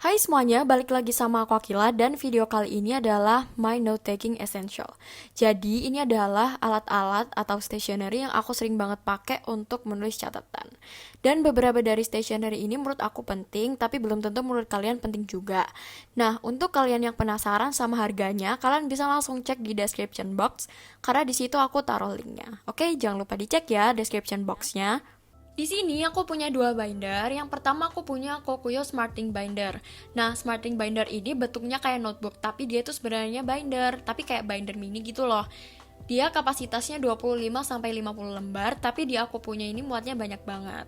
Hai semuanya, balik lagi sama aku Akila dan video kali ini adalah My Note Taking Essential. Jadi ini adalah alat-alat atau stationery yang aku sering banget pakai untuk menulis catatan. Dan beberapa dari stationery ini menurut aku penting, tapi belum tentu menurut kalian penting juga. Nah, untuk kalian yang penasaran sama harganya, kalian bisa langsung cek di description box, karena di situ aku taruh linknya. Oke, jangan lupa dicek ya description boxnya. Di sini aku punya dua binder. Yang pertama aku punya Kokuyo Smarting Binder. Nah, Smarting Binder ini bentuknya kayak notebook, tapi dia tuh sebenarnya binder, tapi kayak binder mini gitu loh. Dia kapasitasnya 25 sampai 50 lembar, tapi di aku punya ini muatnya banyak banget.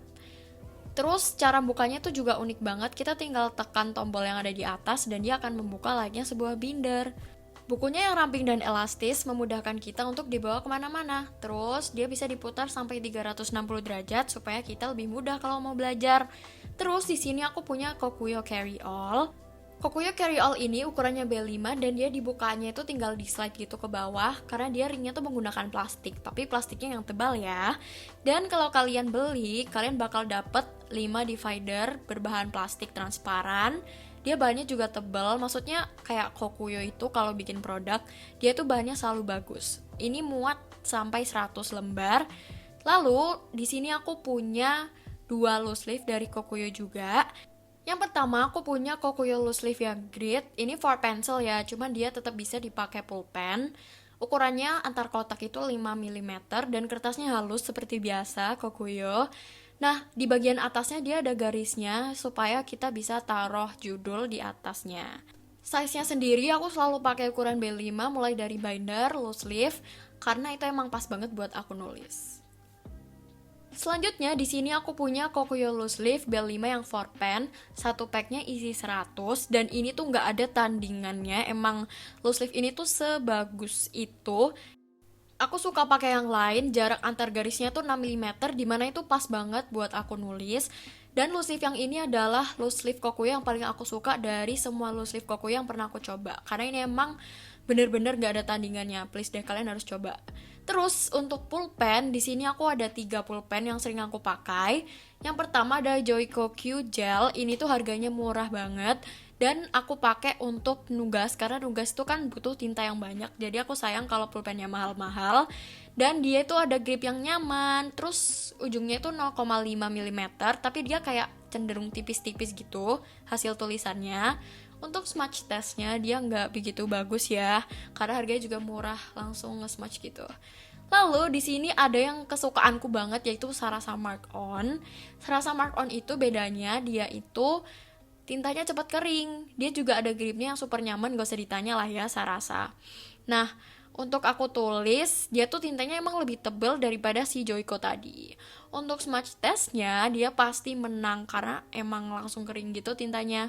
Terus cara bukanya tuh juga unik banget. Kita tinggal tekan tombol yang ada di atas dan dia akan membuka layaknya sebuah binder. Bukunya yang ramping dan elastis memudahkan kita untuk dibawa kemana-mana. Terus dia bisa diputar sampai 360 derajat supaya kita lebih mudah kalau mau belajar. Terus di sini aku punya Kokuyo Carry All. Kokuyo Carry All ini ukurannya B5 dan dia dibukanya itu tinggal di slide gitu ke bawah karena dia ringnya tuh menggunakan plastik, tapi plastiknya yang tebal ya. Dan kalau kalian beli, kalian bakal dapet 5 divider berbahan plastik transparan. Dia bahannya juga tebal, maksudnya kayak Kokuyo itu kalau bikin produk, dia tuh bahannya selalu bagus. Ini muat sampai 100 lembar. Lalu di sini aku punya dua loose leaf dari Kokuyo juga. Yang pertama aku punya Kokuyo loose leaf yang grid. Ini for pencil ya, cuman dia tetap bisa dipakai pulpen. Ukurannya antar kotak itu 5 mm dan kertasnya halus seperti biasa Kokuyo. Nah, di bagian atasnya dia ada garisnya supaya kita bisa taruh judul di atasnya. Size-nya sendiri aku selalu pakai ukuran B5 mulai dari binder, loose leaf, karena itu emang pas banget buat aku nulis. Selanjutnya di sini aku punya Kokuyo loose leaf B5 yang 4 pen. Satu packnya isi 100 dan ini tuh nggak ada tandingannya. Emang loose leaf ini tuh sebagus itu. Aku suka pakai yang lain, jarak antar garisnya tuh 6 mm, dimana itu pas banget buat aku nulis. Dan loose leaf yang ini adalah loose leaf Kokuyo yang paling aku suka dari semua loose leaf Kokuyo yang pernah aku coba. Karena ini emang bener-bener gak ada tandingannya, please deh kalian harus coba. Terus untuk pulpen, di sini aku ada 3 pulpen yang sering aku pakai. Yang pertama ada Joico Q Gel, ini tuh harganya murah banget. Dan aku pakai untuk nugas, karena nugas itu kan butuh tinta yang banyak. Jadi aku sayang kalau pulpennya mahal-mahal. Dan dia itu ada grip yang nyaman. Terus ujungnya itu 0,5 mm, tapi dia kayak cenderung tipis-tipis gitu hasil tulisannya. Untuk smudge testnya dia nggak begitu bagus ya, karena harganya juga murah, langsung nge-smudge gitu. Lalu di sini ada yang kesukaanku banget yaitu Sarasa Mark On. Sarasa Mark On itu bedanya dia itu tintanya cepat kering. Dia juga ada gripnya yang super nyaman, gak usah ditanya lah ya Sarasa. Nah, untuk aku tulis, dia tuh tintanya emang lebih tebal daripada si Joico tadi. Untuk smudge testnya, dia pasti menang karena emang langsung kering gitu tintanya.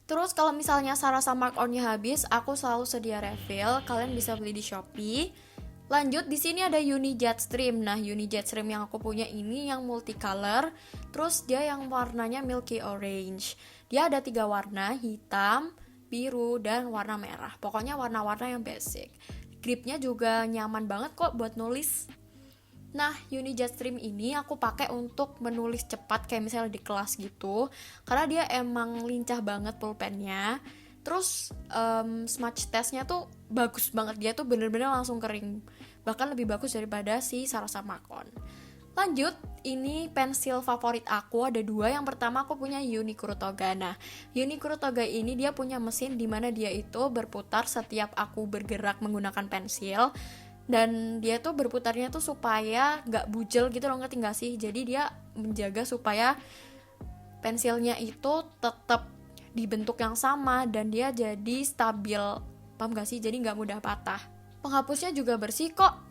Terus kalau misalnya Sarasa Mark On-nya habis, aku selalu sedia refill. Kalian bisa beli di Shopee. Lanjut di sini ada Uni Jetstream. Nah, Uni Jetstream yang aku punya ini yang multicolor. Terus dia yang warnanya milky orange. Dia ada 3 warna, hitam, biru, dan warna merah. Pokoknya warna-warna yang basic. Gripnya juga nyaman banget kok buat nulis. Nah, Uni Jetstream ini aku pakai untuk menulis cepat kayak misalnya di kelas gitu, karena dia emang lincah banget pulpennya. Terus smudge testnya tuh bagus banget, dia tuh bener-bener langsung kering, bahkan lebih bagus daripada si Sarasa Mark On. Lanjut, ini pensil favorit aku ada dua. Yang pertama aku punya Uni Kurotoga. Nah, Uni Kurotoga ini dia punya mesin dimana dia itu berputar setiap aku bergerak menggunakan pensil. Dan dia tuh berputarnya tuh supaya gak bujel gitu loh, ngerti gak sih? Jadi dia menjaga supaya pensilnya itu tetap dibentuk yang sama dan dia jadi stabil, paham gak sih? Jadi gak mudah patah. Penghapusnya juga bersih kok.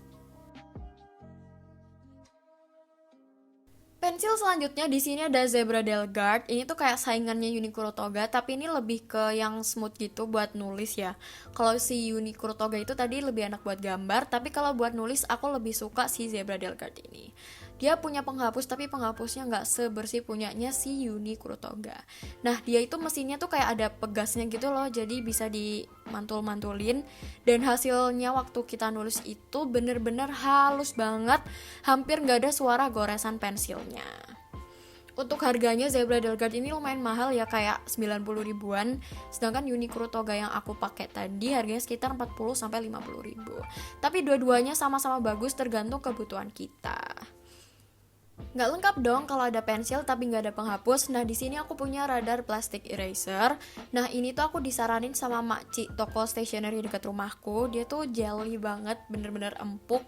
Pensil selanjutnya di sini ada Zebra Delgard. Ini tuh kayak saingannya Uniqlo Toga, tapi ini lebih ke yang smooth gitu buat nulis ya. Kalau si Uniqlo Toga itu tadi lebih enak buat gambar, tapi kalau buat nulis aku lebih suka si Zebra Delgard ini. Dia punya penghapus tapi penghapusnya nggak sebersih punyanya si Uniqlo Toga. Nah, dia itu mesinnya tuh kayak ada pegasnya gitu loh, jadi bisa dimantul-mantulin. Dan hasilnya waktu kita nulis itu bener-bener halus banget, hampir nggak ada suara goresan pensilnya. Untuk harganya Zebra Delgard ini lumayan mahal ya, kayak 90 ribuan. Sedangkan Uniqlo toga yang aku pakai tadi harganya sekitar 40 sampai 50 ribu. Tapi dua-duanya sama-sama bagus tergantung kebutuhan kita. Nggak lengkap dong kalau ada pensil tapi nggak ada penghapus. Nah, di sini aku punya radar plastic eraser. Nah, ini tuh aku disaranin sama makcik toko stationery dekat rumahku. Dia tuh jelly banget, bener-bener empuk.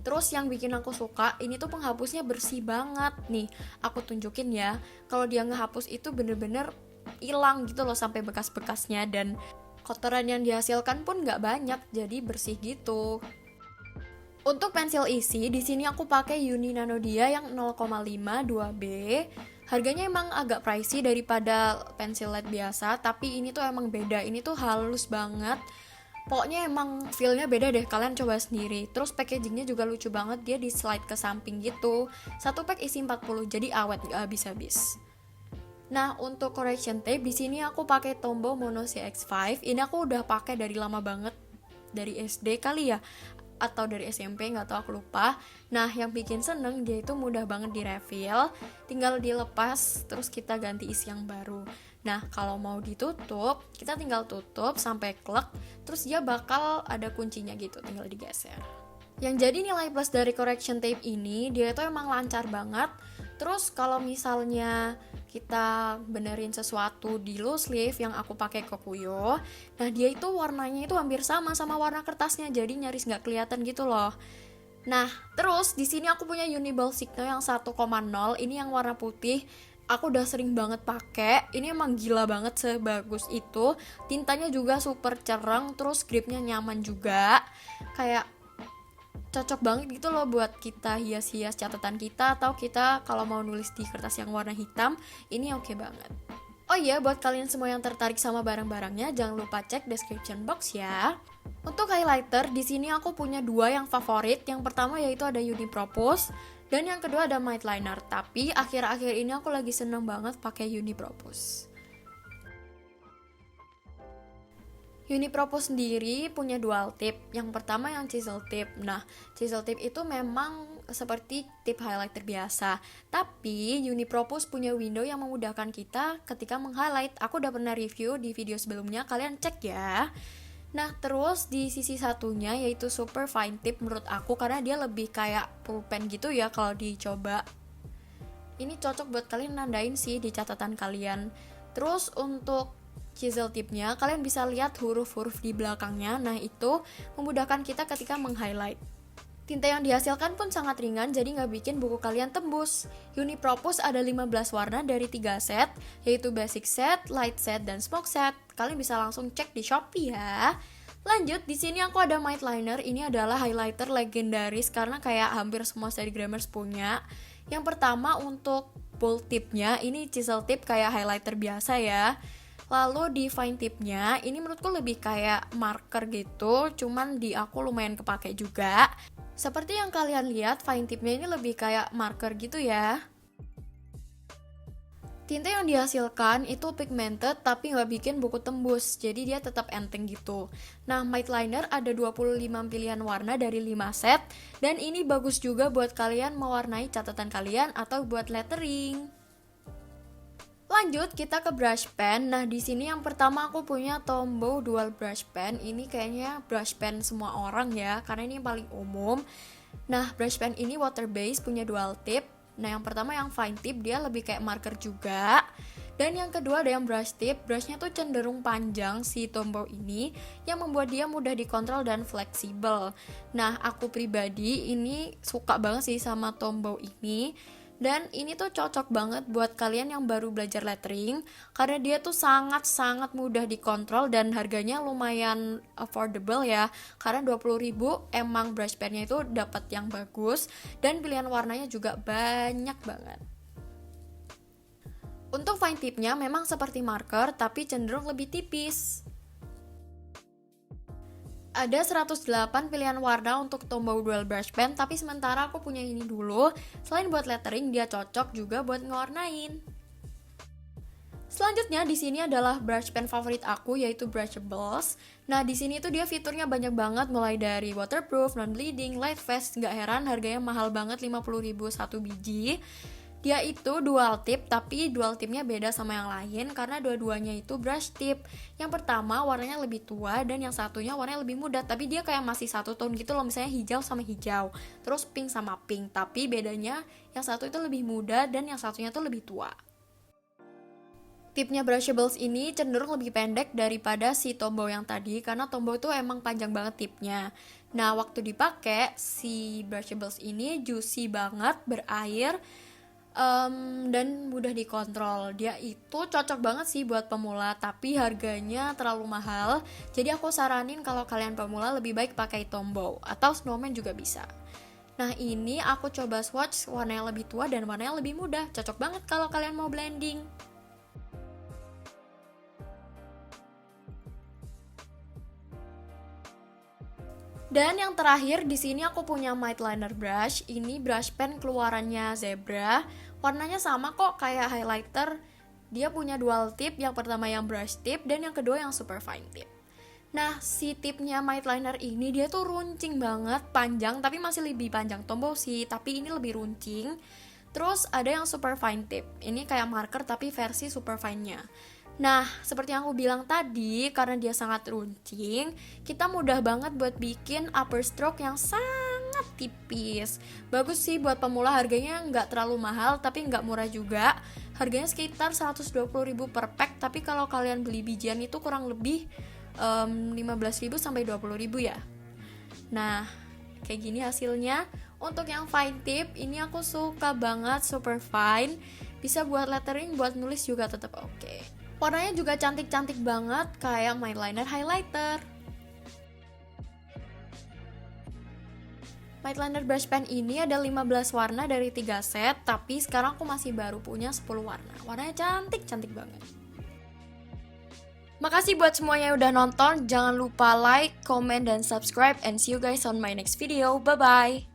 Terus yang bikin aku suka, ini tuh penghapusnya bersih banget. Nih, aku tunjukin ya. Kalau dia ngehapus itu bener-bener hilang gitu loh sampai bekas-bekasnya. Dan kotoran yang dihasilkan pun nggak banyak, jadi bersih gitu. Untuk pensil isi, di sini aku pakai Uni Nano Dia yang 0,5 2B. Harganya emang agak pricey daripada pensil lead biasa, tapi ini tuh emang beda. Ini tuh halus banget. Pokoknya emang feel-nya beda deh, kalian coba sendiri. Terus packagingnya juga lucu banget, dia di slide ke samping gitu. Satu pack isi 40, jadi awet gak habis-habis. Nah, untuk correction tape di sini aku pakai Tombow Mono CX5. Ini aku udah pakai dari lama banget, dari SD kali ya, atau dari SMP, nggak tahu, aku lupa. Nah, yang bikin seneng dia itu mudah banget di refill, tinggal dilepas terus kita ganti isi yang baru. Nah, kalau mau ditutup, kita tinggal tutup sampai klek, terus dia bakal ada kuncinya gitu, tinggal digeser. Yang jadi nilai plus dari correction tape ini, dia itu emang lancar banget. Terus kalau misalnya kita benerin sesuatu di loose leaf yang aku pakai Kokuyo, nah dia itu warnanya itu hampir sama warna kertasnya, jadi nyaris nggak kelihatan gitu loh. Nah, terus di sini aku punya Uniball Signo yang 1,0, ini yang warna putih. Aku udah sering banget pakai. Ini emang gila banget sebagus itu. Tintanya juga super cereng, terus gripnya nyaman juga. Kayak cocok banget gitu loh buat kita hias-hias catatan kita, atau kita kalau mau nulis di kertas yang warna hitam, ini oke banget. Oh iya, buat kalian semua yang tertarik sama barang-barangnya, jangan lupa cek description box ya. Untuk highlighter, di sini aku punya dua yang favorit. Yang pertama yaitu ada Unipropos, dan yang kedua ada Might Liner. Tapi akhir-akhir ini aku lagi seneng banget pakai Unipropos. Unipropos sendiri punya dual tip. Yang pertama yang chisel tip. Nah, chisel tip itu memang seperti tip highlighter biasa. Tapi Unipropos punya window yang memudahkan kita ketika meng-highlight. Aku udah pernah review di video sebelumnya, kalian cek ya. Nah, terus di sisi satunya yaitu super fine tip menurut aku, karena dia lebih kayak pulpen gitu ya kalau dicoba. Ini cocok buat kalian nandain sih di catatan kalian. Terus untuk chisel tipnya, kalian bisa lihat huruf-huruf di belakangnya. Nah, itu memudahkan kita ketika meng-highlight. Tinta yang dihasilkan pun sangat ringan, jadi nggak bikin buku kalian tembus. Unipropos ada 15 warna dari 3 set, yaitu basic set, light set, dan smoke set. Kalian bisa langsung cek di Shopee ya. Lanjut, di sini aku ada Might Liner. Ini adalah highlighter legendaris karena kayak hampir semua Steadygrammers punya. Yang pertama untuk bold tipnya, ini chisel tip kayak highlighter biasa ya. Lalu di fine tipnya, ini menurutku lebih kayak marker gitu, cuman di aku lumayan kepake juga. Seperti yang kalian lihat, fine tipnya ini lebih kayak marker gitu ya. Tinta yang dihasilkan itu pigmented tapi nggak bikin buku tembus, jadi dia tetap enteng gitu. Nah, Might Liner ada 25 pilihan warna dari 5 set, dan ini bagus juga buat kalian mewarnai catatan kalian atau buat lettering. Lanjut kita ke brush pen. Nah, di sini yang pertama aku punya Tombow Dual Brush Pen. Ini kayaknya brush pen semua orang ya, karena ini yang paling umum. Nah, brush pen ini water base, punya dual tip. Nah, yang pertama yang fine tip, dia lebih kayak marker juga. Dan yang kedua ada yang brush tip. Brushnya tuh cenderung panjang si Tombow ini, yang membuat dia mudah dikontrol dan fleksibel. Nah, aku pribadi ini suka banget sih sama Tombow ini. Dan ini tuh cocok banget buat kalian yang baru belajar lettering, karena dia tuh sangat-sangat mudah dikontrol dan harganya lumayan affordable ya. Karena 20.000 emang brush pennya itu dapat yang bagus dan pilihan warnanya juga banyak banget. Untuk fine tipnya memang seperti marker tapi cenderung lebih tipis. Ada 108 pilihan warna untuk Tombow Dual Brush Pen, tapi sementara aku punya ini dulu. Selain buat lettering, dia cocok juga buat ngewarnain. Selanjutnya di sini adalah brush pen favorit aku, yaitu Brushables. Nah, di sini tuh dia fiturnya banyak banget, mulai dari waterproof, non bleeding, light fast. Nggak heran harganya mahal banget, 50.000 satu biji. Dia itu dual tip, tapi dual tipnya beda sama yang lain karena dua-duanya itu brush tip. Yang pertama warnanya lebih tua dan yang satunya warnanya lebih muda, tapi dia kayak masih satu tone gitu loh, misalnya hijau sama hijau, terus pink sama pink, tapi bedanya yang satu itu lebih muda dan yang satunya tuh lebih tua. Tipnya brushables ini cenderung lebih pendek daripada si Tombow yang tadi karena Tombow itu emang panjang banget tipnya. Nah, waktu dipakai si brushables ini juicy banget, berair, dan mudah dikontrol. Dia itu cocok banget sih buat pemula, tapi harganya terlalu mahal. Jadi aku saranin kalau kalian pemula lebih baik pakai Tombow atau Snowman juga bisa. Nah, ini aku coba swatch warna yang lebih tua dan warna yang lebih muda. Cocok banget kalau kalian mau blending. Dan yang terakhir di sini aku punya Might Liner brush. Ini brush pen keluarannya Zebra. Warnanya sama kok kayak highlighter. Dia punya dual tip, yang pertama yang brush tip dan yang kedua yang super fine tip. Nah, si tipnya Might Liner ini dia tuh runcing banget, panjang tapi masih lebih panjang Tombow sih, tapi ini lebih runcing. Terus ada yang super fine tip. Ini kayak marker tapi versi super fine-nya. Nah, seperti yang aku bilang tadi, karena dia sangat runcing, kita mudah banget buat bikin upper stroke yang sangat tipis. Bagus sih buat pemula, harganya nggak terlalu mahal, tapi nggak murah juga. Harganya sekitar 120.000 per pack, tapi kalau kalian beli bijian itu kurang lebih 15.000 sampai 20.000 ya. Nah, kayak gini hasilnya. Untuk yang fine tip, ini aku suka banget, super fine. Bisa buat lettering, buat nulis juga tetap oke. Warnanya juga cantik-cantik banget, kayak my liner highlighter. My liner brush pen ini ada 15 warna dari 3 set, tapi sekarang aku masih baru punya 10 warna. Warnanya cantik-cantik banget. Makasih buat semuanya yang udah nonton. Jangan lupa like, comment, dan subscribe. And see you guys on my next video. Bye-bye.